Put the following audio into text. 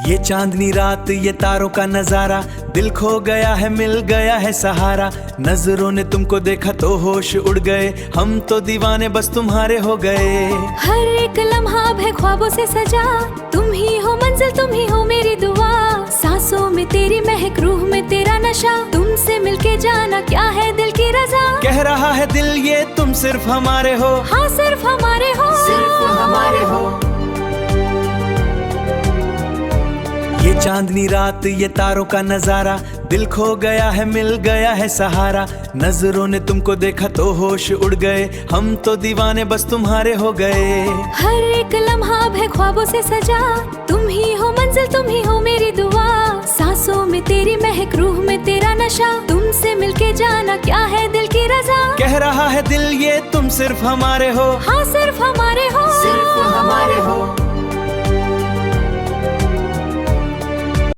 ये चांदनी रात ये तारों का नजारा, दिल खो गया है मिल गया है सहारा। नजरों ने तुमको देखा तो होश उड़ गए, हम तो दीवाने बस तुम्हारे हो गए। हर एक लम्हा है ख्वाबों से सजा, तुम ही हो मंजिल तुम ही हो मेरी दुआ। सांसों में तेरी महक रूह में तेरा नशा, तुमसे मिलके जाना क्या है दिल की रजा। कह रहा है दिल ये तुम सिर्फ हमारे हो, हाँ सिर्फ हमारे हो, सिर्फ हमारे हो। ये चांदनी रात ये तारों का नजारा, दिल खो गया है मिल गया है सहारा। नजरों ने तुमको देखा तो होश उड़ गए, हम तो दीवाने बस तुम्हारे हो गए। हर एक लम्हा है ख्वाबों से सजा, तुम ही हो मंजिल तुम ही हो मेरी दुआ। सांसों में तेरी महक रूह में तेरा नशा, तुमसे मिलके जाना क्या है दिल की रजा। कह रहा है दिल ये तुम सिर्फ हमारे हो, हाँ सिर्फ हमारे हो, सिर्फ हमारे हो।